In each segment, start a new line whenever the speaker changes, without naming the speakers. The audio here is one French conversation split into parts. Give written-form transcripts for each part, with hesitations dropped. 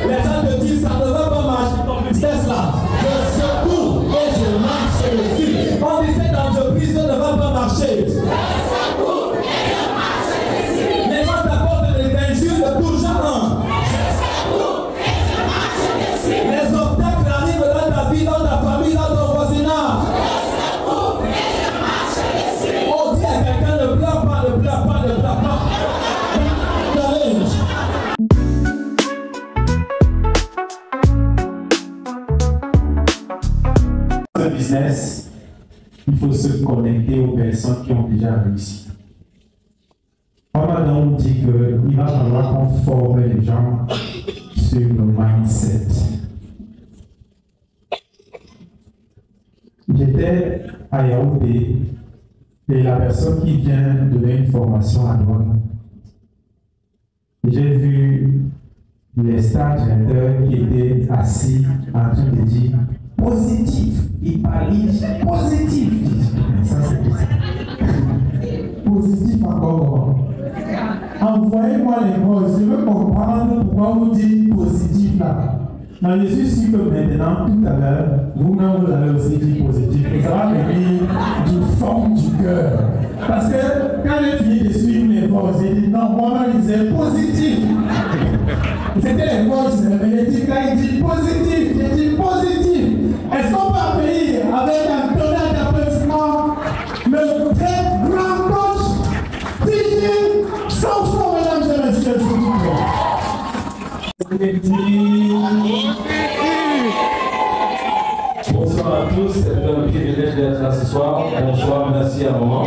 Les gens te disent ça ne va pas marcher ton business là. Je secours et je marche dessus. On dit cette entreprise ne va pas marcher. Je secours et je marche dessus. Les gens t'apportent des injures de tout genre. Je secours et je marche dessus. Les obstacles arrivent dans ta vie, dans ta famille, dans ton voisinage. Je secours et je marche dessus. On dit à quelqu'un ne pleure pas, ne pleure pas, ne pleure pas.
Business, il faut se connecter aux personnes qui ont déjà réussi. On dit qu'il va falloir qu'on forme les gens sur le mindset. J'étais à Yaoundé et la personne qui vient donner une formation à Douane, j'ai vu les stagiaires qui étaient assis en train de dire positif, il parlait positif. Ça c'est ça. Positif encore. Envoyez-moi les voix, je veux comprendre pourquoi vous dites positif là. Mais je suis sûr que maintenant, tout à l'heure, vous-même vous allez aussi dire positif. Et ça va venir du fond du cœur. Parce que quand j'ai fini de suivre les voix, j'ai dit non, moi je disais positif. C'était les voix, j'ai dit quand il dit positif, j'ai dit positif. Est-ce qu'on peut accueillir avec un tonnerre d'applaudissements le très grand coach DJ Samson, mesdames et messieurs, s'il vous plaît.
Bonsoir à tous, c'est un privilège d'être là ce soir. Bonsoir, merci à maman.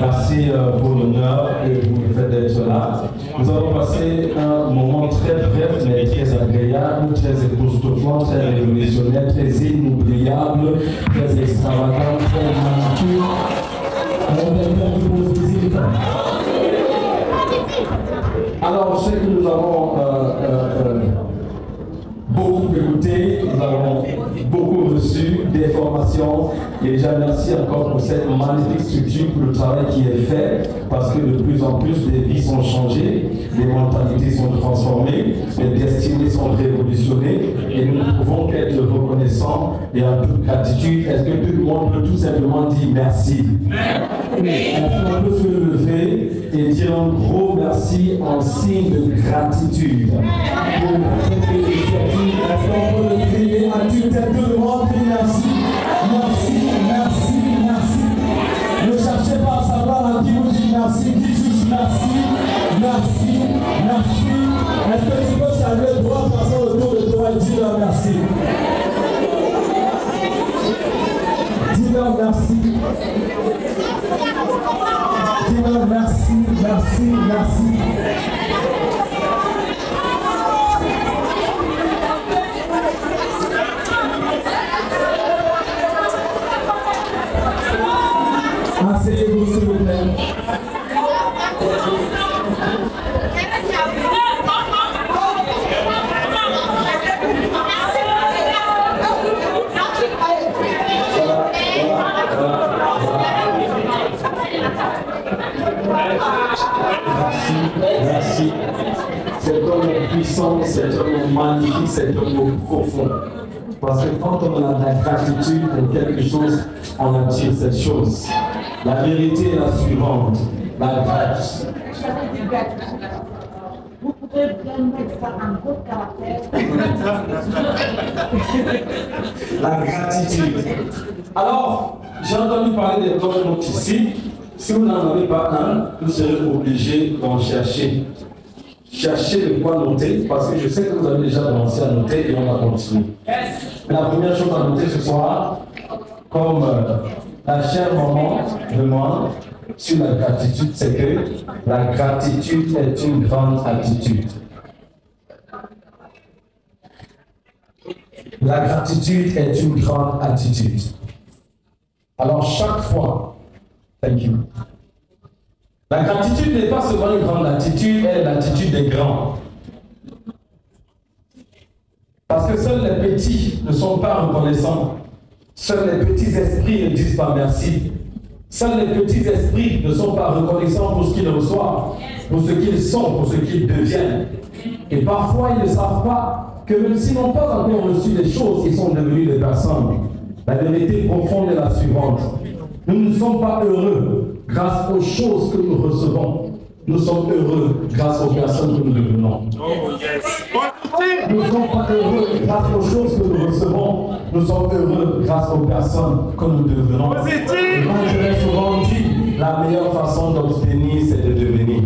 Merci pour l'honneur que vous me faites d'être là. Nous avons passé un moment très bref mais très agréable, très époustouflant, très révolutionnaire, très inoubliable, très extravagant, très mature. Alors, je sais que nous avons beaucoup écouté, nous avons beaucoup reçu d'informations et déjà merci encore pour cette magnifique structure, pour le travail qui est fait, parce que de plus en plus des vies sont changées, les mentalités sont transformées, les destinées sont révolutionnées et nous ne pouvons qu'être reconnaissants et en toute gratitude. Est-ce que tout le monde peut tout simplement dire merci? Est-ce qu'on peut se lever et dire un gros merci en signe de gratitude pour cette initiative? Est-ce qu'on peut le crier à tue-tête? Tout le monde dit merci, merci, merci, merci. Ne cherchez pas à savoir à qui vous dites merci, dis juste merci, merci, merci. Est-ce que tu peux saluer trois personnes autour de toi et dire merci? Dis-leur merci. Dis-leur merci, merci, merci. Asseyez-vous s'il vous plaît. Merci. Cet homme est puissant, cet homme est magnifique, cet homme est profond. Parce que quand on a de la gratitude pour quelque chose, on attire cette chose. La vérité est la suivante. La gratitude.
Vous pouvez bien mettre ça en gros caractère.
La gratitude. Alors, j'ai entendu parler des blocs ici. Si vous n'en avez pas un, vous serez obligé d'en chercher. Cherchez de quoi noter, parce que je sais que vous avez déjà commencé à noter et on va continuer. La première chose à noter ce soir, comme la chère maman demande sur la gratitude, c'est que la gratitude est une grande attitude. La gratitude est une grande attitude. Alors chaque fois, thank you. La gratitude n'est pas seulement une grande attitude, elle est l'attitude des grands. Parce que seuls les petits ne sont pas reconnaissants. Seuls les petits esprits ne disent pas merci. Seuls les petits esprits ne sont pas reconnaissants pour ce qu'ils reçoivent, pour ce qu'ils sont, pour ce qu'ils deviennent. Et parfois, ils ne savent pas que même s'ils n'ont pas encore reçu des choses, ils sont devenus des personnes. La vérité profonde est la suivante. Nous ne sommes pas heureux grâce aux choses que nous recevons. Nous sommes heureux grâce aux personnes que nous devenons. Nous ne sommes pas heureux grâce aux choses que nous recevons. Nous sommes heureux grâce aux personnes que nous devenons. Et moi, je l'ai souvent dit, la meilleure façon d'obtenir, c'est de devenir.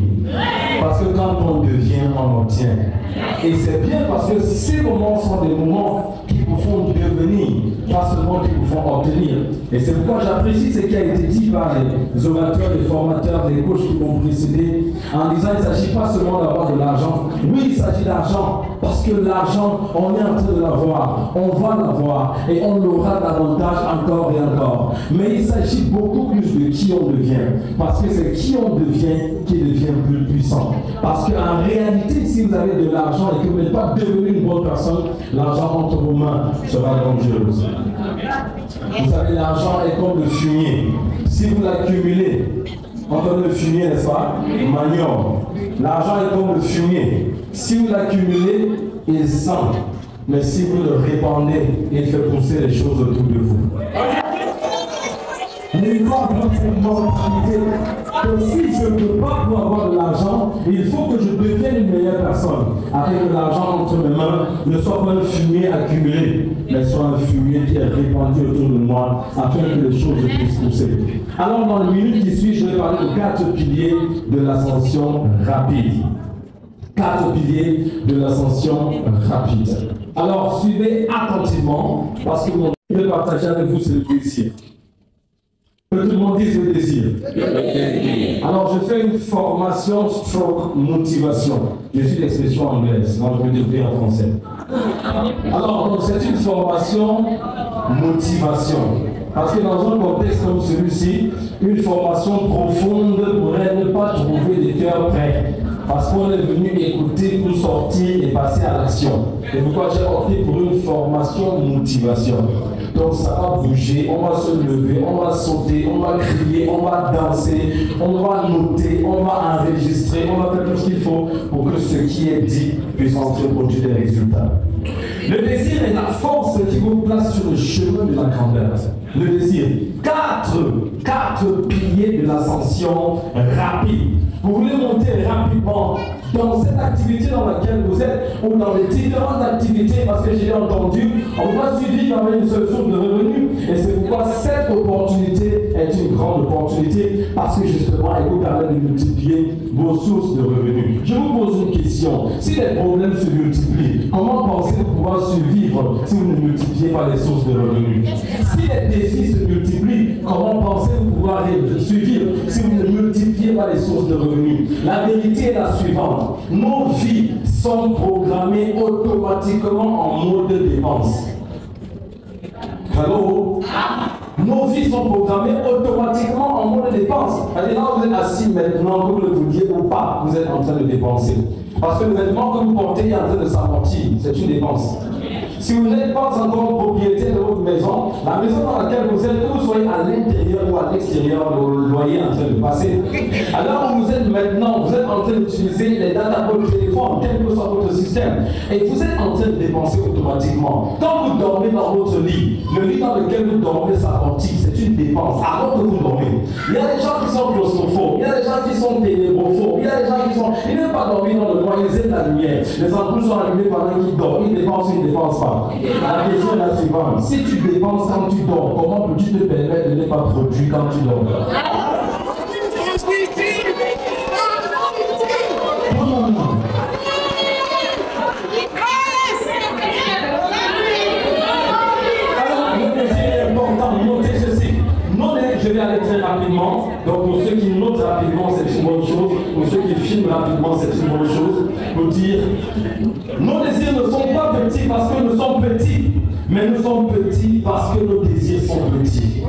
Parce que quand on devient, on obtient. Et c'est bien parce que ces moments sont des moments qui vous font devenir, pas seulement qui vous font obtenir. Et c'est pourquoi j'apprécie ce qui a été dit par les orateurs, les formateurs, les coachs qui m'ont précédé, en disant qu'il ne s'agit pas seulement d'avoir de l'argent. Oui, il s'agit d'argent, parce que l'argent, on est en train de l'avoir, on va l'avoir, et on l'aura davantage encore et encore. Mais il s'agit beaucoup plus de qui on devient, parce que c'est qui on devient qui devient plus puissant. Parce qu'en réalité, si vous avez de l'argent et que vous n'êtes pas devenu une bonne personne, l'argent entre vos mains sera dangereux. Vous savez, l'argent est comme le fumier. Si vous l'accumulez, on donne le fumier, n'est-ce pas? Manioc. L'argent est comme le fumier. Si vous l'accumulez, il sent. Mais si vous le répandez, il fait pousser les choses autour de vous. Il faut prendre cette mentalité que si je ne peux pas pour avoir de l'argent, il faut que je devienne une meilleure personne. Avec de l'argent entre mes mains, ne soit pas un fumier accumulé, mais soit un fumier qui est répandu autour de moi afin que les choses puissent pousser. Alors, dans les minutes qui suivent, je vais parler de 4 piliers de l'ascension rapide. 4 piliers de l'ascension rapide. Alors, suivez attentivement parce que je vais partager avec vous ce désir. Que tout le monde dise le désir. Alors, je fais une formation stroke motivation. Je suis l'expression anglaise, donc je vais décrire en français. Alors, c'est une formation motivation. Parce que dans un contexte comme celui-ci, une formation profonde pourrait ne pas trouver des cœurs prêts. Parce qu'on est venu écouter pour sortir et passer à l'action. Et pourquoi j'ai opté pour une formation motivation. Donc ça va bouger, on va se lever, on va sauter, on va crier, on va danser, on va noter, on va enregistrer, on va faire tout ce qu'il faut pour que ce qui est dit puisse entrer produire des résultats. Le désir est la force qui vous place sur le chemin de la grandeur. Le désir. 4 piliers de l'ascension rapide. Vous voulez monter rapidement dans cette activité dans laquelle vous êtes ou dans les différentes activités, parce que j'ai entendu, on va suivre avec une seule source de revenus. Et c'est pourquoi cette opportunité est une grande opportunité, parce que justement, elle vous permet de multiplier vos sources de revenus. Je vous pose une question. Si les problèmes se multiplient, comment pensez-vous pouvoir survivre si vous ne multipliez pas les sources de revenus? Si les défis se multiplient, comment pensez-vous pouvoir survivre si vous ne multipliez pas les sources de revenus? La vérité est la suivante. Nos vies sont programmées automatiquement en mode de dépense. Allô? Nos vies sont programmées automatiquement en mode de dépense. C'est-à-dire, là, vous êtes assis maintenant, que vous le vouliez ou pas, vous êtes en train de dépenser. Parce que le vêtement que vous portez est en train de s'amortir, c'est une dépense. Si vous n'êtes pas encore propriétaire de votre maison, la maison dans laquelle vous êtes, que vous soyez à l'intérieur ou à l'extérieur, le loyer est en train de passer. Alors vous êtes maintenant, vous êtes en train d'utiliser les data de votre téléphone, quel que soit votre système, et vous êtes en train de dépenser automatiquement. Quand vous dormez dans votre lit, le lit dans lequel vous dormez s'amortit, c'est une dépense avant que vous dormez. Il y a des gens qui sont claustrophobes, il y a des gens qui sont ténébrophobes, il y a des gens qui sont... Ils n'aiment pas dormir dans le noir, ils aiment la lumière. Les ampoules sont allumées pendant qu'ils dorment, ils dépensent ou ils ne dépensent pas. La question est la suivante. Si tu dépenses quand tu dors, comment peux-tu te permettre de ne pas produire quand tu dors? Non. Alors, le désir est important. Notez ceci. Je vais aller très rapidement. Donc, pour ceux qui notent rapidement, c'est une bonne chose. Pour ceux qui filment rapidement, c'est une bonne chose. Pour dire, nos désirs ne sont pas petits parce que nous sommes petits, mais nous sommes petits parce que nos désirs sont petits.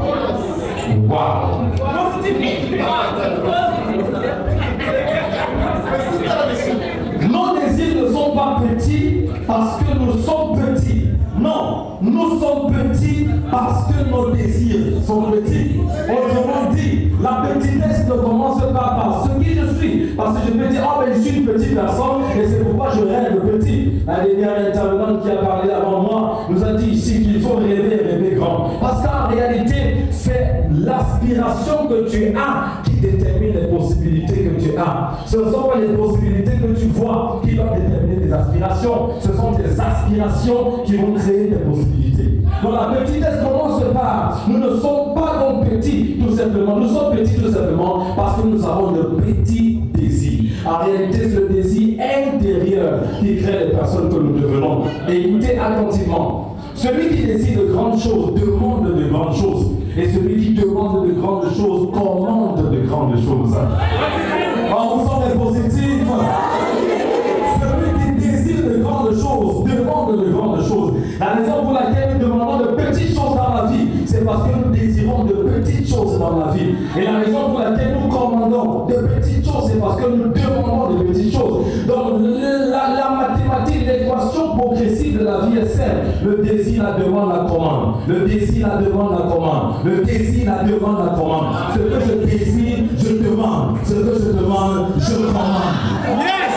Waouh! Nos désirs ne sont pas petits parce que nous sommes petits. Non, nous sommes petits petits parce que nos désirs sont petits. Autrement dit, la petitesse ne commence pas par ce qui je suis. Parce que je peux dire, oh ben je suis une petite personne et c'est pourquoi je rêve petit. La dernière intervenante qui a parlé avant moi nous a dit ici qu'il faut rêver et rêver grand. Parce qu'en réalité, c'est l'aspiration que tu as qui détermine les possibilités que tu as. Ce ne sont pas les possibilités que tu vois qui vont déterminer tes aspirations. Ce sont tes aspirations qui vont créer des possibilités. Donc la petitesse commence par, nous ne sommes pas donc petits tout simplement. Nous sommes petits tout simplement parce que nous avons de petits désirs. En réalité, c'est le désir intérieur qui crée les personnes que nous devenons. Et écoutez attentivement. Celui qui désire de grandes choses demande de grandes choses. Et celui qui demande de grandes choses commande de grandes choses. On vous sent les positifs. Celui qui désire de grandes choses demande de grandes choses. La raison pour laquelle nous demandons de petites choses dans la vie, c'est parce que nous désirons de petites choses dans la vie. Et la raison pour laquelle nous commandons de petites choses, c'est parce que nous demandons de petites choses. Donc la mathématique, l'équation progressive de la vie est simple. Le désir, la demande, la commande. Le désir, la demande, la commande. Le désir, la demande, la commande. Ce que je désire, je demande. Ce que je demande, je commande. Yes!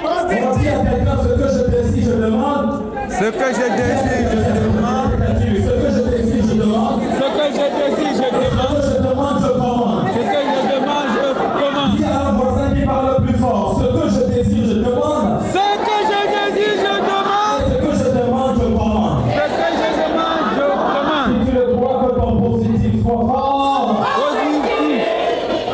On dit à quelqu'un ce que je désire, je demande.
Ce que je désire, je demande.
Ce que je désire, je demande.
Ce que je désire, je demande.
Ce que je demande, je commande.
Ce que je demande, je commande.
Dis à un voisin qui parle plus fort. Ce que je désire, je demande.
Ce que je désire, je demande.
Ce que je demande, je commande.
Ce que je demande, je commande.
Si tu le crois que ton positif soit fort.
Positif.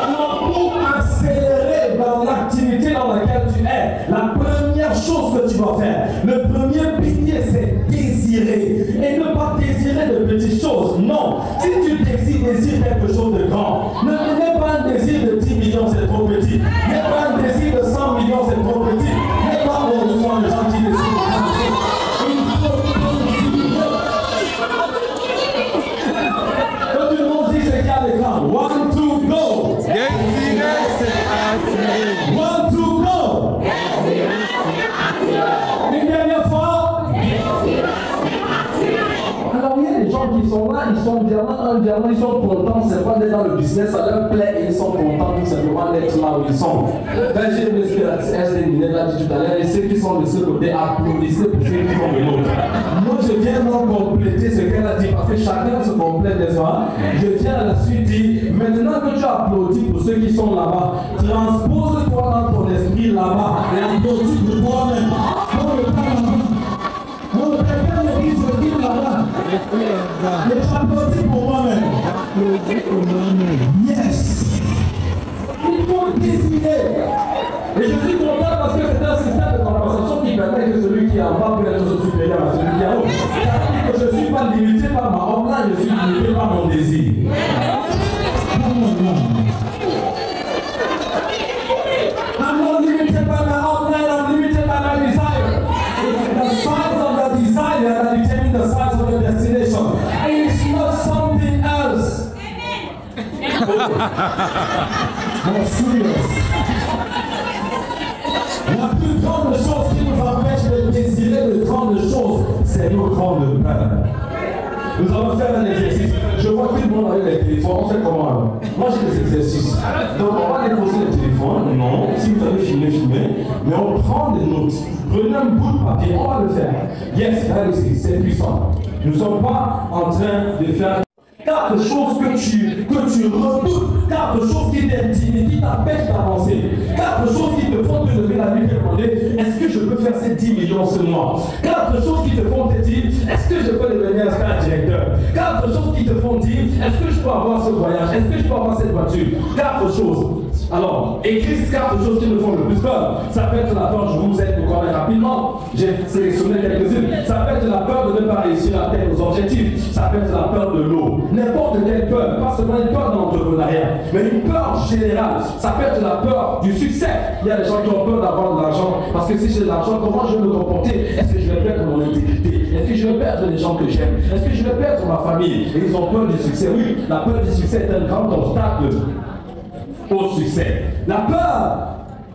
Alors pour accélérer dans l'activité dans laquelle tu es, la première chose que tu dois faire, le premier pilier, c'est désirer. Et ne pas désirer de petites choses. Non. Si tu désires quelque chose de grand, n'aie pas un désir de 10 millions, c'est trop petit. N'aie pas un désir de 100 millions, c'est trop petit. N'aie pas besoin de gens qui désirent de grandes choses. Il faut désirer. Quand tout le monde dit c'est qu'il y a des grands. 1, 2, go.
Désirer, c'est attirer.
1, 2, go. Une dernière fois. Alors il y a des gens qui sont là, ils sont diamants, ils sont contents, c'est pas d'être dans le business, ça leur plaît et ils sont contents tout simplement d'être là où ils sont. Quand j'ai vu ce que la l'a dit tout à l'heure, et ceux qui sont de ce côté applaudissez pour ceux qui sont de l'autre. Moi je viens donc compléter ce qu'elle a dit parce que chacun se complète, n'est-ce pas? Je viens à la suite dire, maintenant que tu applaudis pour ceux qui sont là-bas, transpose-toi dans ton esprit là-bas et applaudis pour toi-même. Non, quelqu'un me dit, je dis là-bas. Mais j'applaudis pour moi-même.
Applaudis pour moi-même.
Yes. Il faut décider. Et je suis content parce que c'est un système de compensation qui permet que celui qui est en bas peut être supérieur à celui qui est en haut. C'est-à-dire que je ne suis pas limité par ma online, je suis limité par mon désir. I'm not limited by my online, I'm limited by my desire. The size of the desire that determines the size of the destination. It's not something else. More serious. La plus grande chose qui nous empêche de désirer de grandes choses, c'est nos grandes peurs. Nous allons faire un exercice. Je vois tout le monde avec les téléphones. On fait comment alors? Moi j'ai des exercices. Donc on va déposer le téléphone. Non, si vous avez filmé, filmez. Mais on prend des notes. Prenez un bout de papier, on va le faire. Yes, allez-y, c'est puissant. Nous ne sommes pas en train de faire quelque chose que tu redoutes, quelque chose qui t'intimide, qui t'empêche d'avancer, quelque chose qui te font te lever la nuit et demander est-ce que je peux faire ces 10 millions ce mois, quelque chose qui te font te dire est-ce que je peux devenir un directeur, quelque chose qui te font dire est-ce que je peux avoir ce voyage, est-ce que je peux avoir cette voiture, quelque chose. Alors, écris quelque chose qui me font le plus peur. Ça peut être la peur, je vous aide pour parler rapidement. J'ai sélectionné quelques-unes. Ça peut être la peur de ne pas réussir à atteindre nos objectifs. Ça peut être la peur de l'eau. N'importe quelle peur, pas seulement une peur dans l'entrepreneuriat, mais une peur générale. Ça peut être la peur du succès. Il y a des gens qui ont peur d'avoir de l'argent. Parce que si j'ai de l'argent, comment je vais me comporter? Est-ce que je vais perdre mon intégrité? Est-ce que je vais perdre les gens que j'aime? Est-ce que je vais perdre ma famille? Et ils ont peur du succès. Oui, la peur du succès est un grand obstacle au succès. La peur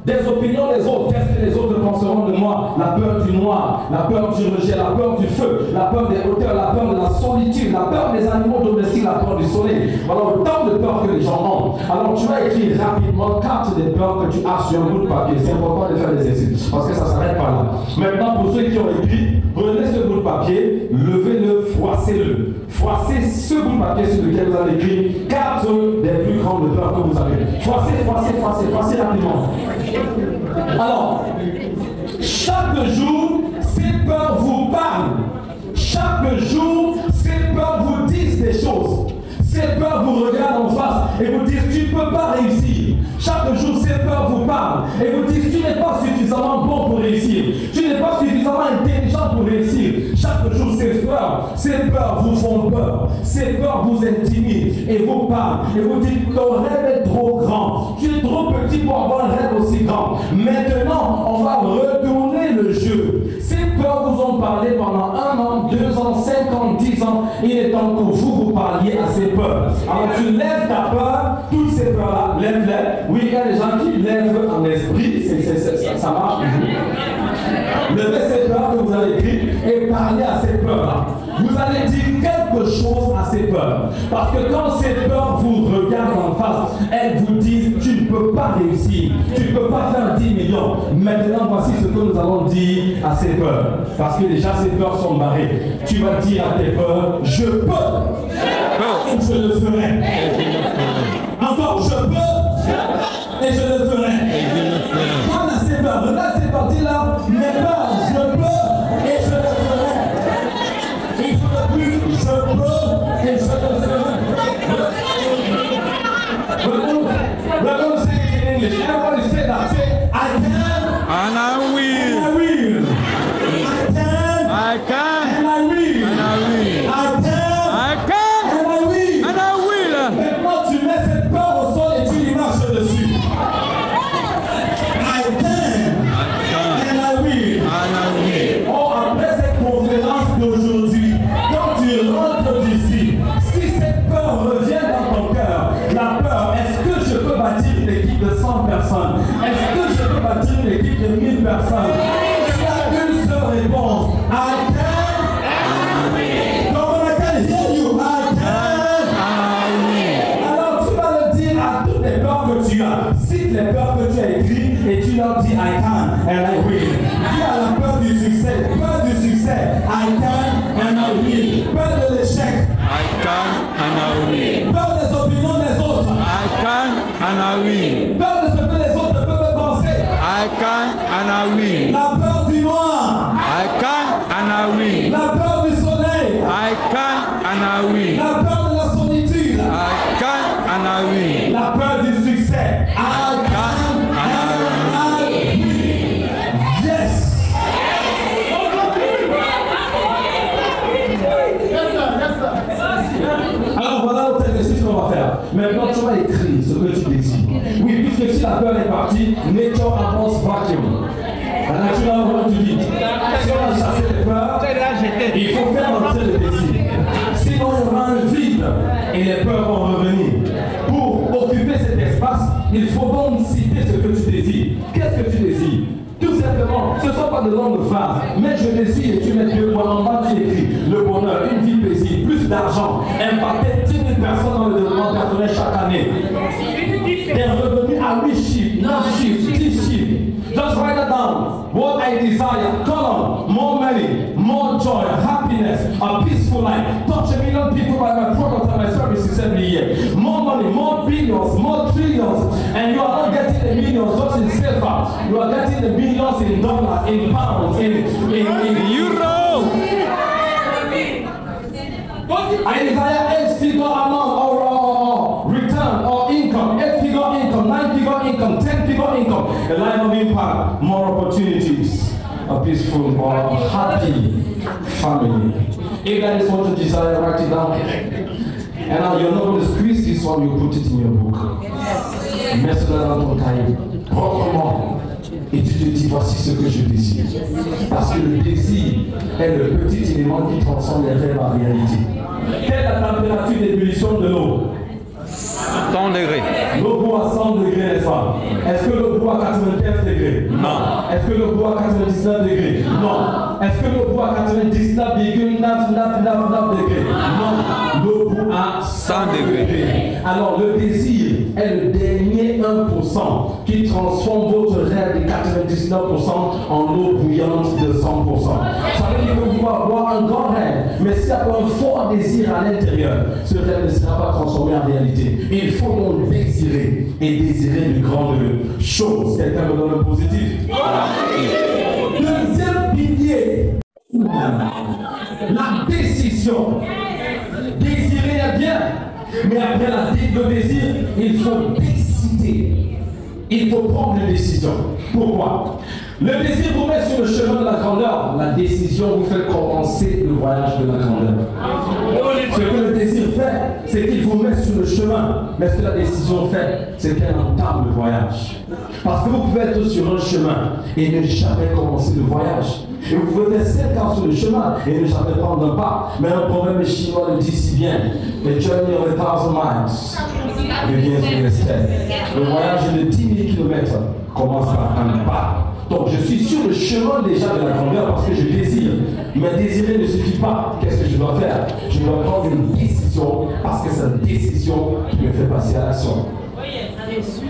des opinions des autres. Qu'est-ce que les autres penseront de moi? La peur du noir, la peur du rejet, la peur du feu, la peur des hauteurs, la peur de la solitude, la peur des animaux domestiques, la peur du soleil. Voilà autant de peurs que les gens ont. Alors tu vas écrire rapidement 4 des peurs que tu as sur un bout de papier. C'est important de faire des exercices parce que ça ne s'arrête pas là. Maintenant, pour ceux qui ont écrit, prenez ce bout de papier, levez-le, froissez-le. Froissez ce bout de papier sur lequel vous avez écrit 4 des plus grandes peurs que vous avez. Froissez rapidement. Alors, chaque jour, ces peurs vous parlent. Chaque jour, ces peurs vous disent des choses. Ces peurs vous regardent en face et vous disent tu ne peux pas réussir. Chaque jour, ces peurs vous parlent et vous disent tu n'es pas suffisamment bon pour réussir. Tu n'es pas suffisamment intelligent pour réussir. Chaque jour, ces peurs vous font peur. Ces peurs vous intimident et vous parlent. Et vous dites ton rêve est trop grand. Tu es trop petit pour avoir un rêve aussi grand. Maintenant, on va retourner le jeu. Ces peurs vous ont parlé pendant 1 an, 2 ans, 5 ans, 10 ans. Il est temps que vous parliez à ces peurs. Alors tu lèves ta peur, toutes ces peurs-là, lève-les. Oui, il y a des gens qui lèvent en esprit, ça marche toujours. Levez ces peurs que vous avez écrites et parlez à ces peurs-là. Vous allez dire quelque chose à ces peurs. Parce que quand ces peurs vous regardent en face, elles vous disent tu ne peux pas réussir, tu ne peux pas faire 10 millions. Maintenant, voici ce que nous allons dire à ces peurs. Parce que déjà ces peurs sont barrées. Tu vas dire à tes peurs, je peux. Et je le ferai. Encore, je peux. Et je le ferai. Parle à ces peurs. Regarde ces parties-là. Mes peurs, je peux. Et je le ferai. Il faut le plus. Je peux. Et je le ferai. We're going to say it in English. Everybody say that. Say, I can.
And I will.
And I will.
I can.
And I will.
And I will.
I can.
I can.
And I will.
And I will.
Maintenant, tu mets cette peur au sol et tu y marches dessus. I can. And I will.
And I will.
Oh, après cette conférence d'aujourd'hui, quand tu rentres d'ici, si cette peur revient dans ton cœur, la peur, est-ce que je peux bâtir une équipe de 100 personnes? Est-ce que je peux bâtir une équipe de 1000 personnes? Il y a une seule réponse. I can. Come on, I can hear you. I can. Alors tu vas le dire à toutes les peurs que tu as. Cite les peurs que tu as écrites et tu leur dis I can and I will. Dis à la peur du succès. Peur du succès. I can and I will. Peur de l'échec.
I can and I will.
Peur des opinions des autres.
I can and I will.
Peur de ce que les autres peuvent penser.
I can and I will.
La peur du noir.
I can and I will.
La peur du soleil.
I can and I will.
La peur de la solitude.
I can and I will.
La peur du succès. I can and I will. Yes. Alors voilà l'autre exercice qu'on va faire. Maintenant tu vas écrire ce que tu désires. Oui, puisque si la peur est partie, nature avance vacuum. La nature avance du vide. Si on a chassé les peurs, il faut faire entrer le désir. Sinon il y aura un vide et les peurs vont revenir. Pour occuper cet espace, il faut donc citer ce que tu désires. Qu'est-ce que tu désires? Tout simplement, ce ne sont pas de longues phrases, mais je désire et tu mets 2 points en bas, tu écris le bonheur, une vie paisible, plus d'argent, impacter 10 000 personnes dans le développement personnel chaque année. Des revenus à 8 chiffres, 9 chiffres, 10 chiffres. Just write it down. What I desire, column, more money, more joy, happiness, a peaceful life. Touch 1 million people by my product and my services every year. More money, more billions, more trillions. And you are not getting the millions just in silver. You are getting the millions in dollars, in pounds, in
Euro.
I desire 8-figure amount or return or income, 8-figure income, 9-figure income, 10-figure income, a life of impact, more opportunities, a peaceful, more happy family. If that is what you desire, write it down. And now you're not going to squeeze this one, you put it in your book. Mets cela dans ton cahier, proprement. Et tu te dis, voici ce que je désire. Parce que le désir est le petit élément qui transforme les rêves en réalité. Quelle est la température d'ébullition de l'eau?
100 degrés.
L'eau bout à 100 degrés, n'est-ce pas? Est-ce que l'eau bout à 95 degrés?
Non.
Est-ce que l'eau bout à 99 degrés? Non. Est-ce que l'eau bout à 99,999 degrés? Non. L'eau bout à
100 degrés.
Alors le désir est le dernier 1% qui transforme votre rêve de 99% en eau bouillante de 100%. Ça veut dire que vous pouvez avoir un grand rêve, mais s'il y a pas un fort désir à l'intérieur, ce rêve ne sera pas transformé en réalité. Il faut donc désirer et désirer de grandes choses. Quelqu'un me donne un positif. Deuxième pilier, la décision. Désirer est bien, mais après le désir, il faut décider. Il faut prendre une décision. Pourquoi? Le désir vous met sur le chemin de la grandeur. La décision vous fait commencer le voyage de la grandeur. Ce que le désir fait, c'est qu'il vous met sur le chemin. Mais ce que la décision fait, c'est qu'elle entame le voyage. Parce que vous pouvez être sur un chemin et ne jamais commencer le voyage. Et vous pouvez être 5 ans sur le chemin et ne jamais prendre un pas. Mais un proverbe chinois le dit si bien: The journey of 1,000 miles begins with a step. Le voyage de 10 000 km commence par un pas. Donc je suis sur le chemin déjà de la grandeur parce que je désire. Mais désirer ne suffit pas. Qu'est-ce que je dois faire? Je dois prendre une décision parce que c'est une décision qui me fait passer à l'action.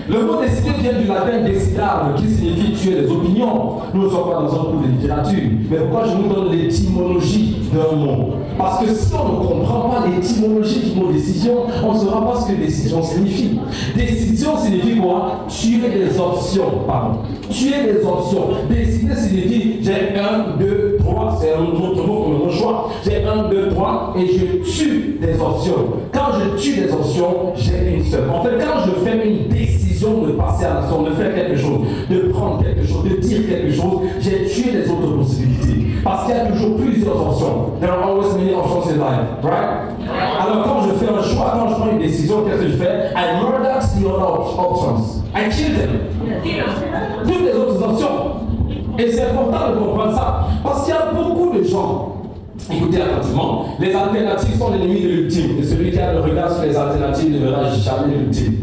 Le mot décider vient du latin decidare, qui signifie tuer les opinions. Nous ne sommes pas dans un cours de littérature. Mais pourquoi je vous donne l'étymologie d'un mot? Parce que si on ne comprend pas l'étymologie du mot décision, on ne saura pas ce que décision signifie. Décision signifie quoi? Tuer des options. Pardon. Tuer des options. Décider signifie j'ai 1, 2, 3, c'est un autre mot pour le choix. J'ai 1, 2, 3 et je tue des options. Quand je tue des options, j'ai une seule. En fait, quand je fais une décision de passer à l'action, de faire quelque chose, de prendre quelque chose, de dire quelque chose, j'ai tué les autres possibilités. Parce qu'il y a toujours plusieurs options. There are always many options in life, right? Alors quand je fais un choix, quand je prends une décision, qu'est-ce que je fais? I murder the other options. I kill them. Toutes les autres options. Et c'est important de comprendre ça. Parce qu'il y a beaucoup de gens. Écoutez attentivement, les alternatives sont l'ennemi de l'ultime. Et celui qui a le regard sur les alternatives ne verra jamais l'ultime.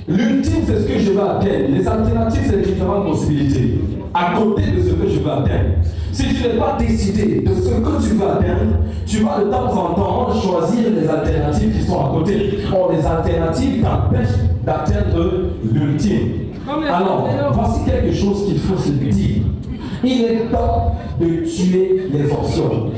L'ultime, c'est ce que je veux atteindre. Les alternatives, c'est les différentes possibilités. À côté de ce que je veux atteindre. Si tu n'es pas décidé de ce que tu veux atteindre, tu vas de temps en temps choisir les alternatives qui sont à côté. Or, les alternatives t'empêchent d'atteindre l'ultime. Alors, voici quelque chose qu'il faut se dire. Il est temps de tuer les options.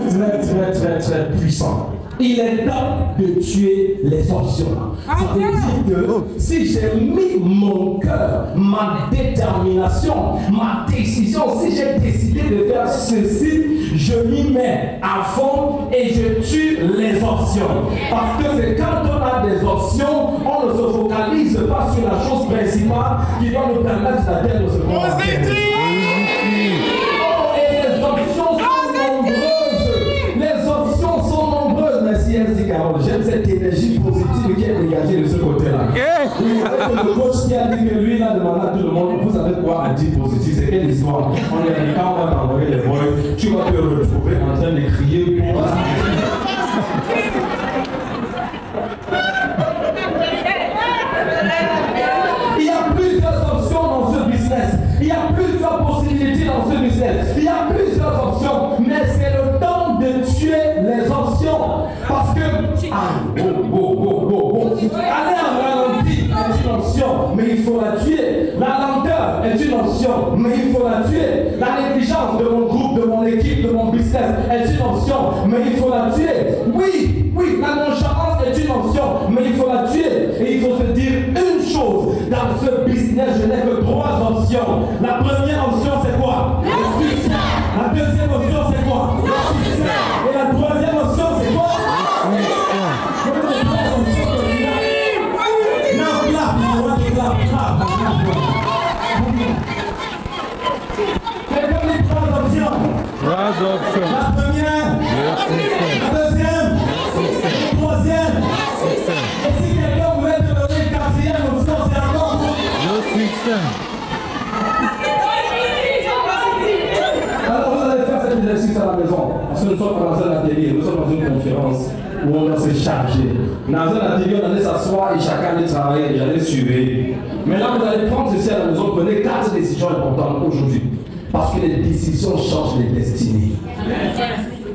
C'est très puissant. Il est temps de tuer les options. Ça veut dire que si j'ai mis mon cœur, ma détermination, ma décision, si j'ai décidé de faire ceci, je m'y mets à fond et je tue les options. Parce que c'est quand on a des options, on ne se focalise pas sur la chose principale qui va nous permettre d'atteindre ce qu'on va faire. Oh, et les options sont nombreuses. Les options sont nombreuses. Merci, Elsie Carole. J'aime cette énergie positive qui est dégagée de ce côté-là. Oui, avec le coach qui a dit que lui, il a demandé à tout le monde, vous savez quoi à dire positif? C'est quelle histoire? On lui a dit, quand on va t'envoyer les voix, tu vas te retrouver en train de crier pour ça. Il y a plusieurs options dans ce business. Il y a plusieurs possibilités dans ce business. Il y a plusieurs options. Mais c'est le temps de tuer les options. Parce que, aller en ralenti est une option, mais il faut la tuer. La lenteur est une option, mais il faut la tuer. La négligence de mon groupe, de mon équipe, de mon business est une option, mais il faut la tuer. Oui, la nonchalance est une option, mais il faut la tuer. Et il faut se dire une chose, dans ce business, je n'ai que 3 options. La première option, c'est quoi? Le succès. La deuxième option, c'est quoi? Le succès. Et la troisième option, c'est quoi?
Trois options.
La première, la deuxième, la troisième. Et si quelqu'un voulait te donner une 4e option, c'est encore
Le succès.
Alors vous allez faire cet exercice à la maison. Parce que nous sommes pas dans un atelier, nous sommes dans une conférence. où on doit se charger. Dans un atelier, on allait s'asseoir et chacun allait travailler et j'allais suivre. Maintenant, vous allez prendre ceci à la maison, prenez 4 décisions importantes aujourd'hui. Parce que les décisions changent les destinées.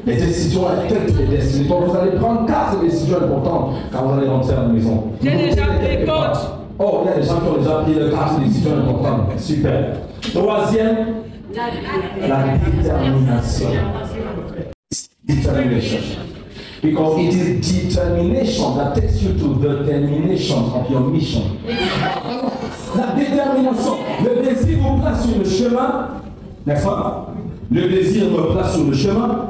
Les décisions affectent les destinées. Donc vous allez prendre 4 décisions importantes quand vous allez rentrer à la maison.
J'ai déjà pris coach.
Oh, il y a des gens qui ont déjà pris les 4 décisions importantes. Super. Troisième, la détermination. Determination. Because it is determination that takes you to the termination of your mission. La détermination. Le désir vous place sur le chemin, n'est-ce pas? Le désir me place sur le chemin.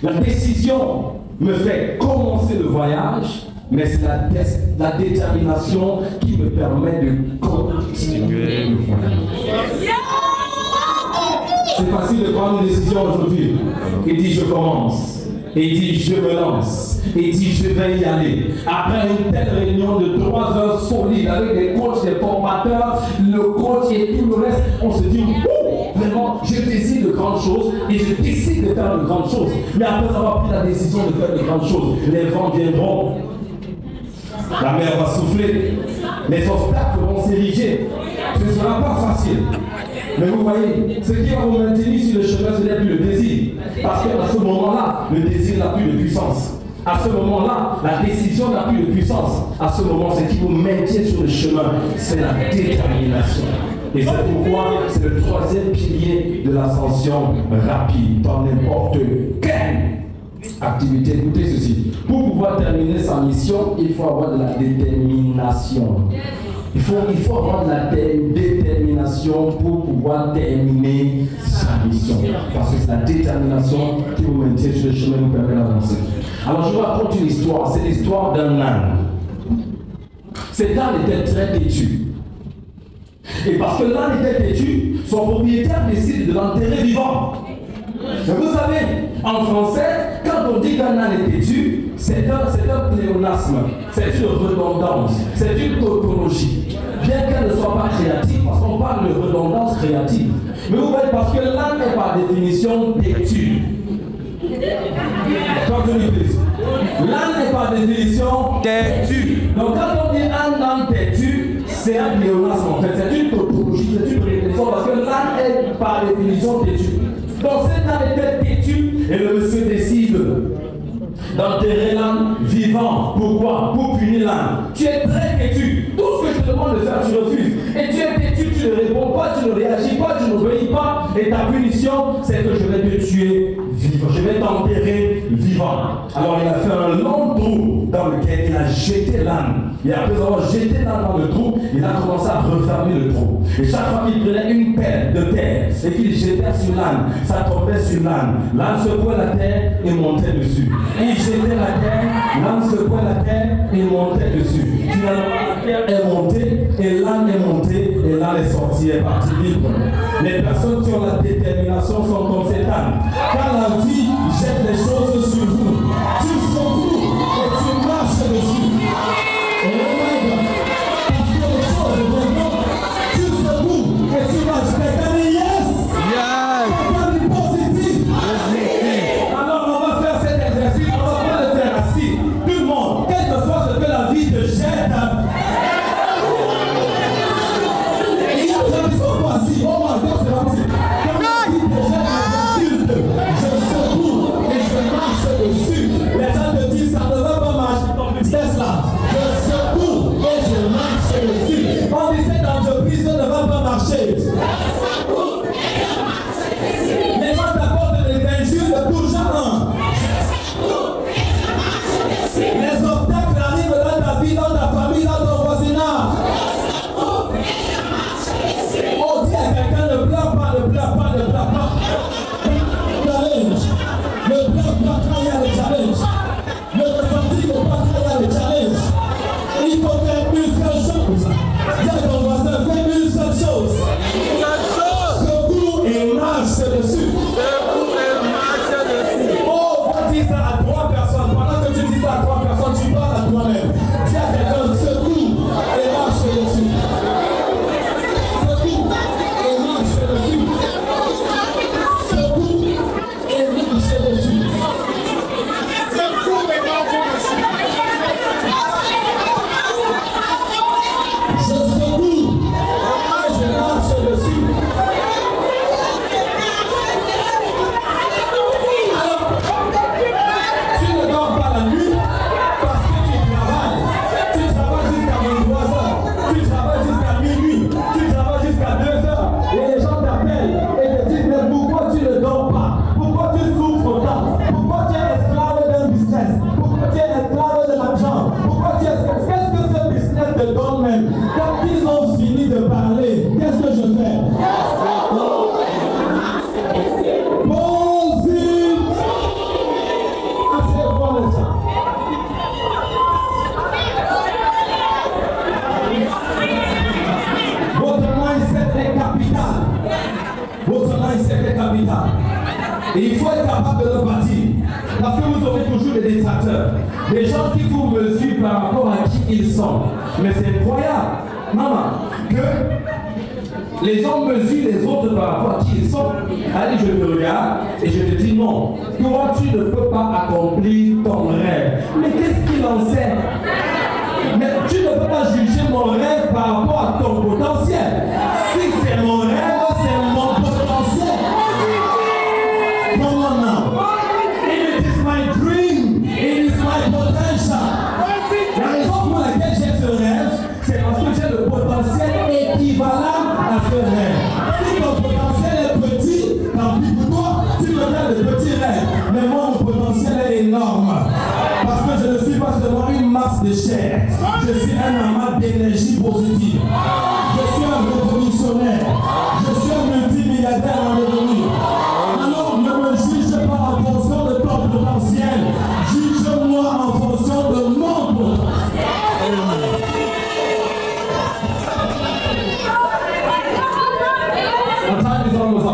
La décision me fait commencer le voyage, mais c'est la détermination qui me permet de continuer le voyage. C'est facile de prendre une décision aujourd'hui. Il dit je commence. Il dit je me lance. Il dit je vais y aller. Après une telle réunion de 3 heures solides avec des coachs, des formateurs, le coach et tout le reste, on se dit vraiment je décide de grandes choses et je décide de faire de grandes choses. Mais après avoir pris la décision de faire de grandes choses, les vents viendront. La mer va souffler. Les obstacles vont s'ériger. Ce ne sera pas facile. Mais vous voyez, ce qui va vous maintenir sur le chemin, ce n'est plus le désir. Parce qu'à ce moment-là, le désir n'a plus de puissance. À ce moment-là, la décision n'a plus de puissance. À ce moment, ce qui vous maintient sur le chemin, c'est la détermination. Et c'est pourquoi c'est le 3e pilier de l'ascension rapide dans n'importe quelle activité. Écoutez ceci. Pour pouvoir terminer sa mission, il faut avoir de la détermination. Il faut avoir de la détermination pour pouvoir terminer sa mission. Parce que c'est la détermination qui vous maintient sur le chemin et vous permet d'avancer. Alors je vous raconte une histoire. C'est l'histoire d'un âne. Cet âne était très têtu. Et parce que l'âne était têtu, son propriétaire décide de l'enterrer vivant. Mais vous savez, en français, quand on dit qu'un âne est têtu, c'est un pléonasme, c'est une redondance, c'est une tautologie. Bien qu'elle ne soit pas créative, parce qu'on parle de redondance créative. Mais vous voyez, parce que l'âne est par définition têtu. L'âne est par définition têtu. Donc quand on dit un âne têtu, c'est un pléonasme en fait, c'est une tautologie, c'est une répétition, parce que l'âne est par définition têtu. Donc cet âne était têtu et le monsieur décide d'enterrer l'âne vivant. Pourquoi? Pour punir l'âne. Tu es très têtu. Tout ce que je te demande de faire, tu refuses. Et tu es têtu, tu ne réponds pas, tu ne réagis pas, tu n'obéis pas. Et ta punition, c'est que je vais te tuer vivant. Je vais t'enterrer vivant. Alors il a fait un long trou dans lequel il a jeté l'âne. Et après avoir jeté l'âne dans le trou, il a commencé à refermer le trou. Et chaque fois qu'il prenait une pelle de terre et qu'il jetait sur l'âne, ça tombait sur l'âne. L'âne secouait la terre et montait dessus. Il jetait la terre, l'âne secouait la terre et montait dessus. Finalement, la terre est montée et l'âne est monté et l'âne est sorti, est parti libre. Les personnes qui ont la détermination sont comme cet âne. Quand la vie jette les choses sur vous, tu secoues et tu marches dessus. Et parce que les choses viendront, tu secoues et tu marches. Quelqu'un dit yes!
Yes!
Quelqu'un dit positif! Alors on va faire cet exercice, on va pas le faire assis. Tout le monde, quel que soit ce que la vie te jette, il y a des gens qui sont pas assis. Oh my God, c'est pas possible. Quand la vie te jette les insultes, je secoue et je marche dessus. Les gens te disent ça ne va pas marcher ton business là. Je secoue et je marche dessus. On dit cette entreprise ne va pas marcher. Les gens t'apportent des injures de tout genre. Les obstacles arrivent dans ta vie, dans ta famille, dans ton voisinage. On dit à quelqu'un ne pleure pas, ne pleure pas, ne pleure pas. Challenge. Ne pleure pas quand il y a le challenge. Ne te fatigue pas quand il y a le challenge. Il faut faire une seule chose. Dis à ton voisin, fais une seule chose. Secours et marche dessus. Oh, on dit ça à 3 personnes. Pendant que tu dis ça à 3 personnes, tu parles à toi-même. Dis à quelqu'un, secours et marche dessus. Secours et marche dessus. Secours et marche dessus. Secours et marche dessus.
un certain capital. Et il faut être capable de le bâtir. Parce que vous aurez toujours des détracteurs. Des gens qui vous mesurent par rapport à qui ils sont. Mais c'est incroyable, maman, que les gens mesurent les autres par rapport à qui ils sont. Allez, je te regarde et je te dis non. Toi, tu ne peux pas accomplir ton rêve. Mais qu'est-ce qu'il en sait? Mais tu ne peux pas juger mon rêve par rapport à ton potentiel. Si c'est mon rêve, c'est mon potentiel. Come on now. It is my dream. It is my potential. La raison pour laquelle j'ai ce rêve, c'est parce que j'ai le potentiel équivalent à ce rêve. Si ton potentiel est petit, tant pis pour toi, tu me donnes de petits rêves. Mais moi, mon potentiel est énorme. Parce que je ne suis pas seulement une masse de chair. Je suis un amas d'énergie positive. Je suis un révolutionnaire. Je suis un multimilliardaire en revenu. Alors ne me juge pas en fonction de ton potentiel. Juge-moi en fonction de mon potentiel. On time is almost up.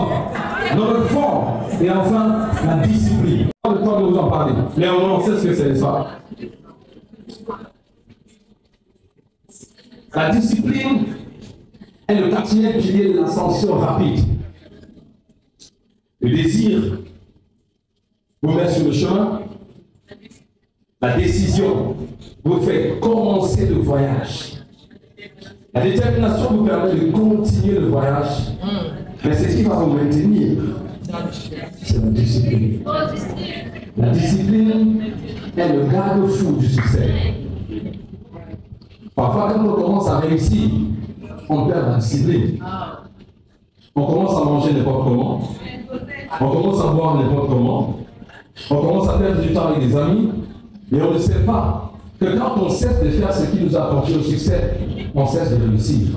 Notre forme et enfin la discipline. Pas le temps de vous en parler. Mais au moins on sait ce que c'est ça. La discipline est le quatrième pilier de l'ascension rapide. Le désir vous met sur le chemin. La décision vous fait commencer le voyage. La détermination vous permet de continuer le voyage. Mais c'est ce qui va vous maintenir. C'est la discipline. La discipline est le garde-fou du succès. Parfois, quand on commence à réussir, on perd la discipline. On commence à manger n'importe comment. On commence à boire n'importe comment. On commence à perdre du temps avec des amis. Mais on ne sait pas que quand on cesse de faire ce qui nous a apporté au succès, on cesse de réussir.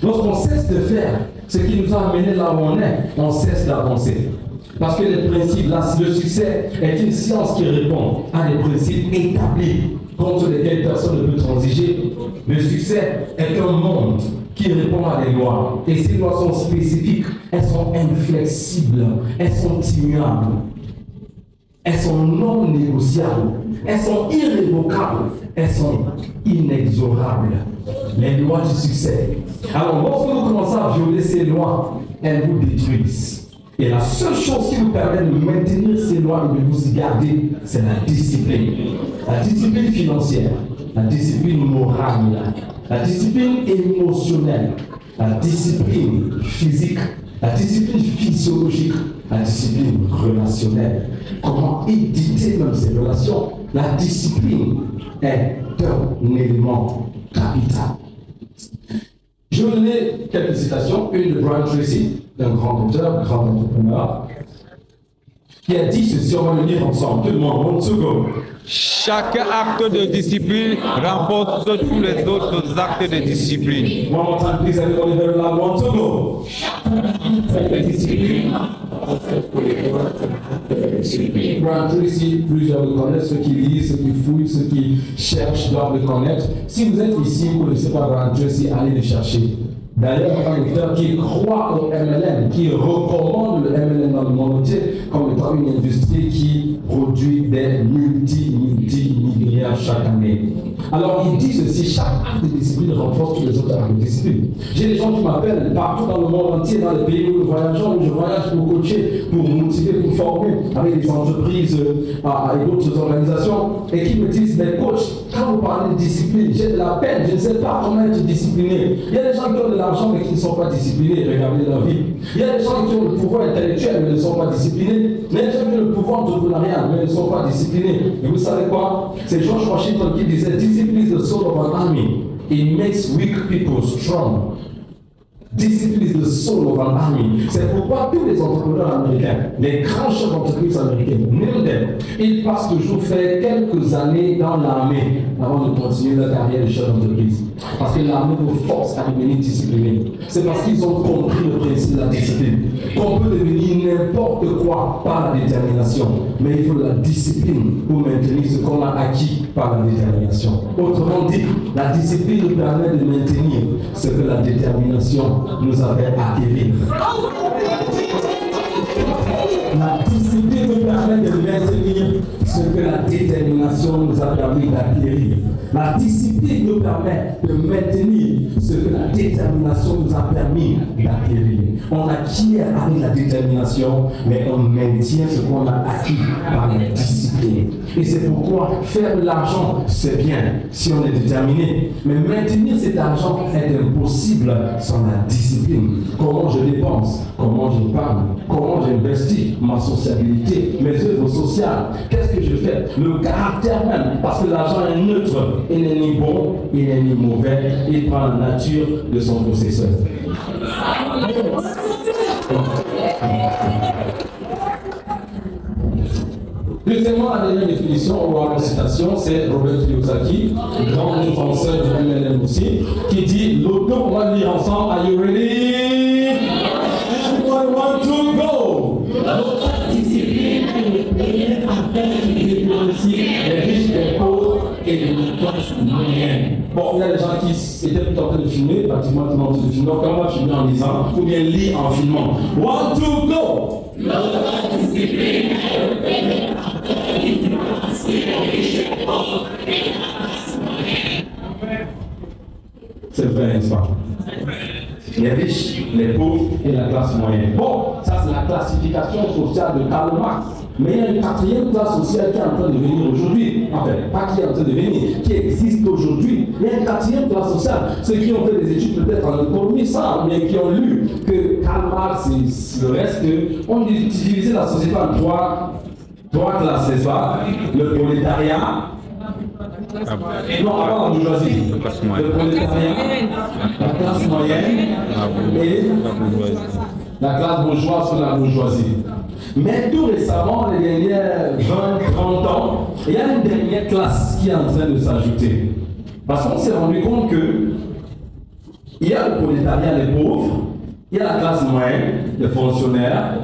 Lorsqu'on cesse de faire ce qui nous a amené là où on est, on cesse d'avancer. Parce que les principes, le succès est une science qui répond à des principes établis contre lesquels personne ne peut transiger. Le succès est un monde qui répond à des lois. Et ces lois sont spécifiques, elles sont inflexibles, elles sont immuables, elles sont non négociables, elles sont irrévocables, elles sont inexorables. Les lois du succès. Alors, lorsque vous commencez à violer ces lois, elles vous détruisent. Et la seule chose qui vous permet de maintenir ces lois et de vous y garder, c'est la discipline. La discipline financière, la discipline morale, la discipline émotionnelle, la discipline physique, la discipline physiologique, la discipline relationnelle. Comment éditer même ces relations? La discipline est un élément capital. Je vais vous donner quelques citations. Une de Brian Tracy, d'un grand auteur, grand entrepreneur, qui a dit ceci, on va le lire ensemble. Tout le monde, one to go.
Chaque acte de discipline renforce tous les autres actes de discipline.
One more time, please, everybody very loud. One to go. Brian Tracy, plusieurs le connaissent, ceux qui lisent, ceux qui fouillent, ceux qui cherchent doivent le connaître. Si vous êtes ici, vous ne connaissez pas Brian Tracy, allez le chercher. D'ailleurs, un auteur qui croit au MLM, qui recommande le MLM dans le monde entier comme étant une industrie qui produit des multi-milliards chaque année. Alors, il dit ceci, chaque acte de discipline renforce tous les autres actes de discipline. J'ai des gens qui m'appellent partout dans le monde entier, dans les pays où nous voyageons, où je voyage pour coacher, pour motiver, pour former, avec des entreprises et d'autres organisations, et qui me disent, mais coach, quand vous parlez de discipline, j'ai de la peine, je ne sais pas comment être discipliné. Il y a des gens qui ont de l'argent mais qui ne sont pas disciplinés, regardez leur vie. Il y a des gens qui ont le pouvoir intellectuel mais ne sont pas disciplinés. Il y a des gens qui ont le pouvoir entrepreneurial mais ne sont pas disciplinés. Et vous savez quoi? C'est George Washington qui disait, discipline is the soul of an army. It makes weak people strong. Discipline is the soul of an army. C'est pourquoi tous les entrepreneurs américains, les grands chefs d'entreprise américains, ils passent toujours faire quelques années dans l'armée avant de continuer leur carrière de chef d'entreprise. Parce que l'armée nous force à devenir disciplinés. C'est parce qu'ils ont compris le principe de la discipline. Qu'on peut devenir n'importe quoi par la détermination. Mais il faut la discipline pour maintenir ce qu'on a acquis par la détermination. Autrement dit, la discipline nous permet de maintenir ce que la détermination nous avait acquérir.
ce que la détermination nous a permis d'acquérir. La discipline nous permet de maintenir ce que la détermination nous a permis d'acquérir. On acquiert avec la détermination, mais on maintient ce qu'on a acquis par la discipline. Et c'est pourquoi faire de l'argent, c'est bien si on est déterminé. Mais maintenir cet argent est impossible sans la discipline. Comment je dépense, comment je parle, comment j'investis, ma sociabilité, mes œuvres sociales, qu'est-ce que je fais, le caractère même, parce que l'argent est neutre, il n'est ni bon, il n'est ni mauvais, il prend la nature de son possesseur. Deuxièmement, la dernière définition, ou la citation, c'est Robert Kiyosaki, grand défenseur du MLM aussi, qui dit l'auto, on va lire ensemble, are you ready? Everyone want to go? L'autodiscipline est le premier appel diplomatique des riches, des pauvres et des classes moyennes. Bon, il y a des gens qui étaient plutôt en train de filmer, pratiquement tout le monde de filmer, donc on va filmer en lisant, ou bien lire en filmant. Want to go? L'autodiscipline est le premier appel diplomatique des riches, des pauvres et des classes moyennes. C'est vrai, n'est-ce pas? Les riches, les pauvres et la classe moyenne. Bon, ça c'est la classification sociale de Karl Marx. Mais il y a une quatrième classe sociale qui est en train de venir aujourd'hui. Enfin, pas qui est en train de venir, qui existe aujourd'hui. Il y a une quatrième classe sociale. Ceux qui ont fait des études peut-être en économie, ça, mais qui ont lu que Karl Marx et le reste, on divisait la société en trois classes, n'est-ce pas? Le prolétariat. Non, avant la bourgeoisie. Le prolétariat, la classe moyenne et la classe bourgeoise sur la bourgeoisie. Mais tout récemment, les dernières 20-30 ans, il y a une dernière classe qui est en train de s'ajouter. Parce qu'on s'est rendu compte que il y a le prolétariat, les pauvres, il y a la classe moyenne, les fonctionnaires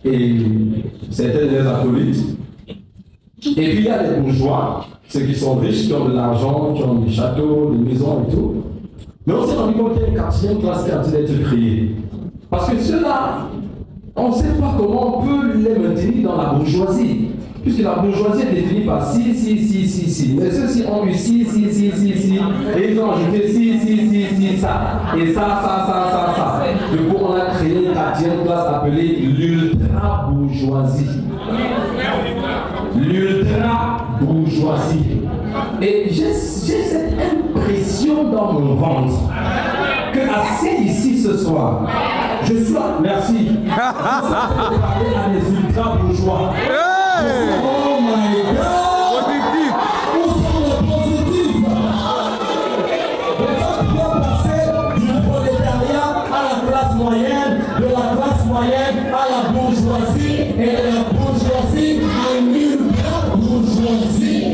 et certains des acolytes. Et puis il y a les bourgeois, ceux qui sont riches, qui ont de l'argent, qui ont des châteaux, des maisons et tout. Mais on s'est rendu compte qu'il y a une quatrième classe qui est en train d'être créée. Parce que ceux-là, on ne sait pas comment on peut les maintenir dans la bourgeoisie. Puisque la bourgeoisie est définie par si. Mais ceux-ci ont eu si. Et ils ont ajouté si, ça. Et ça. Du coup, on a créé une quatrième classe appelée l'ultra-bourgeoisie. L'ultra-bourgeoisie. Et j'ai cette impression dans mon ventre que assis ici ce soir, je sois, merci, parler à les ultra-bourgeois. Oh my God!
Positif!
Où sont les positifs? Les gens qui vont passer du prolétariat à la classe moyenne, de la classe moyenne à la bourgeoisie, et de la bourgeoisie à une ultra-bourgeoisie.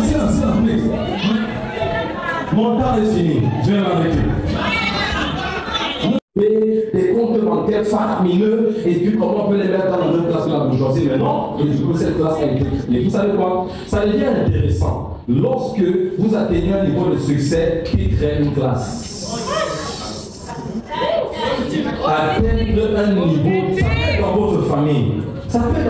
Silence, please. Mon temps est fini, je vais m'arrêter. Des comptes bancaires faramineux et puis comment on peut les mettre dans la même classe que la bourgeoisie, mais non, et du coup cette classe a été créée. Vous savez quoi? Ça devient intéressant lorsque vous atteignez un niveau de succès qui crée une classe. Atteindre un niveau, ça peut être dans votre famille. Ça peut le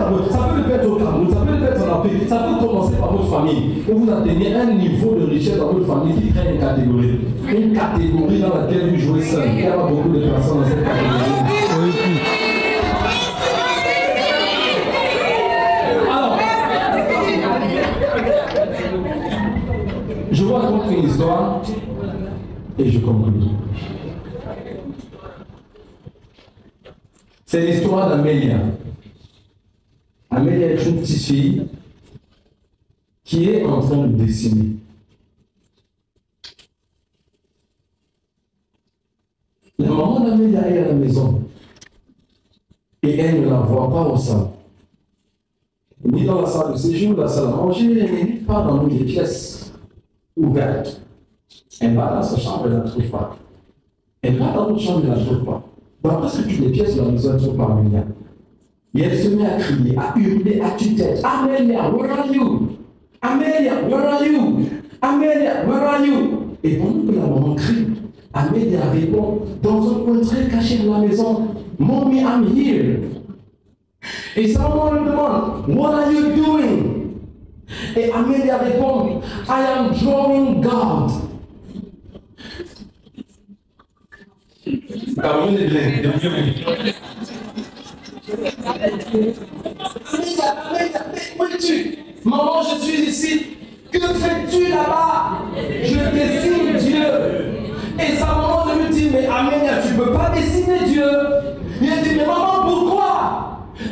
être au Cameroun, ça peut le être en Afrique, ça peut commencer par votre famille. Et vous atteignez un niveau de richesse dans votre famille qui crée une catégorie. Une catégorie dans laquelle vous jouez seul. Il y a pas beaucoup de personnes dans cette catégorie. Alors, je vais raconter une histoire et je conclue. C'est l'histoire d'Amélia. Amélia est une petite fille qui est en train de dessiner. La maman d'Amélia est à la maison et elle ne la voit pas au salon. Ni dans la salle de séjour, la salle à manger, ni pas dans les pièces ouvertes. Elle va dans sa chambre, elle ne la trouve pas. Elle va dans notre chambre, elle ne la trouve pas. Dans presque toutes les pièces de la maison, elle ne trouve pas Amélia. Et elle se met à crier, à hurler à tue-tête. Amélia, where are you? Amélia, where are you? Amélia, where are you? Et pendant que la maman crie, Amélia répond dans un coin très caché de la maison, Mommy, I'm here. Et sa maman lui demande, what are you doing? Et Amélia répond, I am drawing God. Maman, je suis ici. Que fais-tu là-bas? Je dessine Dieu. Et sa maman lui dit, mais Amélia, tu ne peux pas dessiner Dieu. Il a dit, mais maman, pourquoi?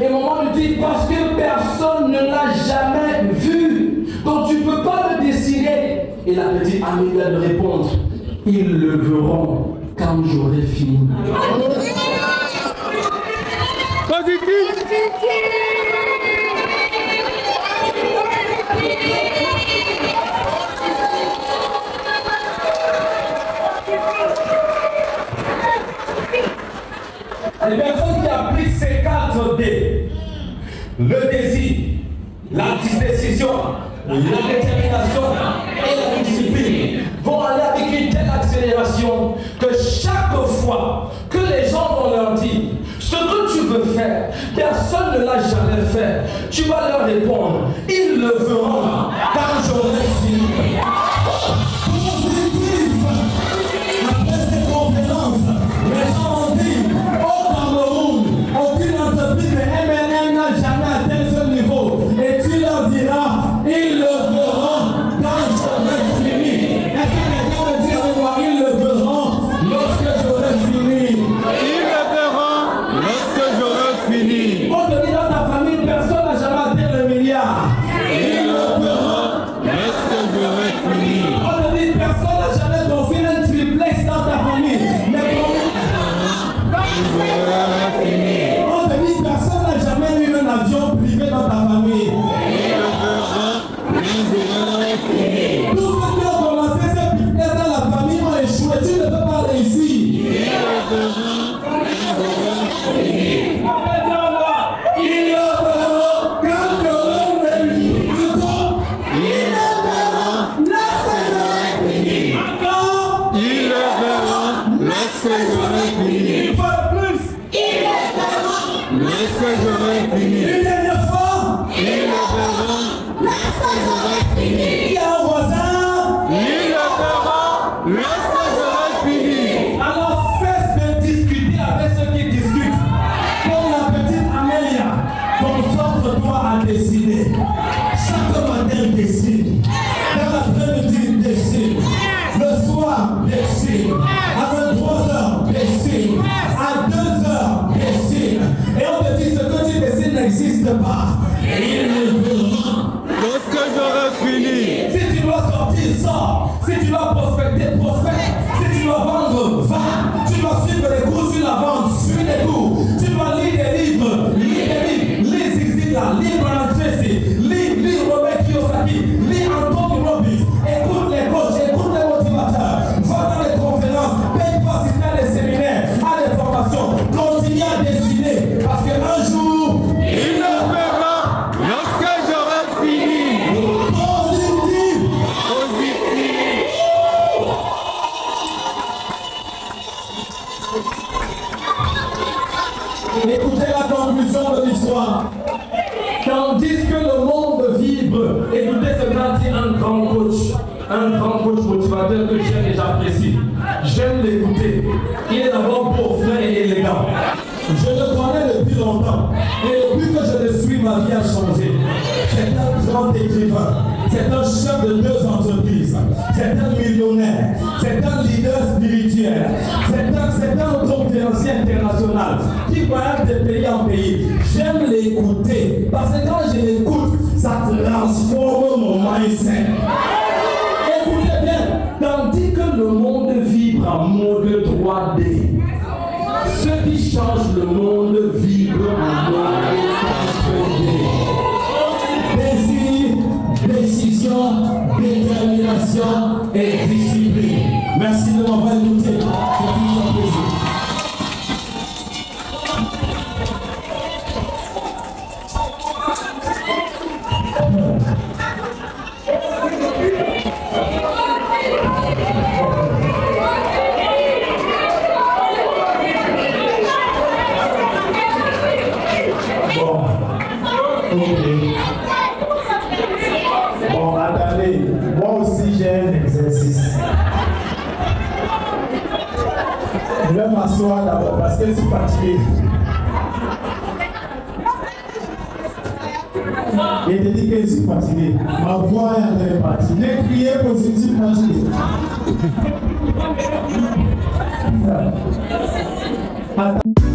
Et maman lui dit, parce que personne ne l'a jamais vu. Donc tu ne peux pas le dessiner. Et la petite Amélia lui répond, ils le verront quand j'aurai fini. Les personnes qui appliquent ces 4 D, le désir, la décision, la détermination et la discipline, vont aller avec une telle accélération que chaque fois que les gens vont leur dire ce que tu veux faire, personne ne l'a jamais fait, tu vas leur répondre, ils le feront quand j'aurai fini.
Après ces conférences, les gens ont dit, au Cameroun, aucune entreprise de MNM n'a jamais atteint ce niveau. Et tu leur diras, ils le feront quand j'aurai fini. Est-ce que quelqu'un veut dire avec moi, ils le feront lorsque j'aurai fini?
Ils le verront lorsque j'aurai fini.
On te dit dans ta famille, personne n'a jamais atteint le milliard.
Ils le verront lorsque j'aurai fini.
On te dit, personne n'a jamais construit un triplex dans ta famille. Mais on te dit, personne n'a jamais eu un avion privé dans ta famille. Tous ceux qui ont commencé ce business dans la famille ont échoué. Tu ne peux pas réussir. Une dernière fois. Il le verront lorsque j'aurai fini. Il y a un voisin.
Ils le verront lorsque j'aurai fini.
Alors cesse de discuter avec ceux qui discutent. Comme la petite Amélia, ton sort doit à décider. Chaque matin décide. Dans l'après-midi décide. Le soir décide. À 23h décide. À 2h décide. Et on te dit ce que tu décides n'existe pas. Et il le verra.
Lorsque j'aurai fini.
Si tu dois sortir, sors. Si tu dois prospecter, prospecte. Si tu dois vendre, va. Tu dois suivre les cours sur la vente, suis les cours. Tu dois lire des livres, lis Zigzigla, lis Brian Tracy, lis Robert Kiyosaki, lis Anthony Robbins. Écoute les coachs, écoute les motivateurs. Va dans les conférences, paye-toi assister à des séminaires, à des formations. Continue à décider, parce qu'un jour,
Il le verra lorsque j'aurai fini.
positif. Écoutez la conclusion de l'histoire. Tandis que le monde vibre, écoutez ce qu'a dit un grand coach motivateur que j'aime et j'apprécie. J'aime l'écouter. Il est d'abord beau, frais et élégant. Je le connais depuis longtemps. Et depuis que je le suis, ma vie a changé. C'est un grand écrivain. C'est un chef de 2 entreprises. C'est un millionnaire. C'est un leader spirituel. C'est un conférencier international qui voyage de pays en pays. J'aime l'écouter. Parce que quand je l'écoute, ça transforme mon mindset. Écoutez bien. Tandis que le monde vibre en mode 3D. Ce qui change le monde vibre en mode 4D. Désir, décision, détermination et discipline. Merci de m'avoir écouté. C'est toujours un plaisir.
Bon, attendez, moi aussi j'ai un exercice. Je vais m'asseoir d'abord parce que je suis fatigué. Et je dis que je suis fatigué. Ma voix est en train de partir. J'ai crié positivement. Attends.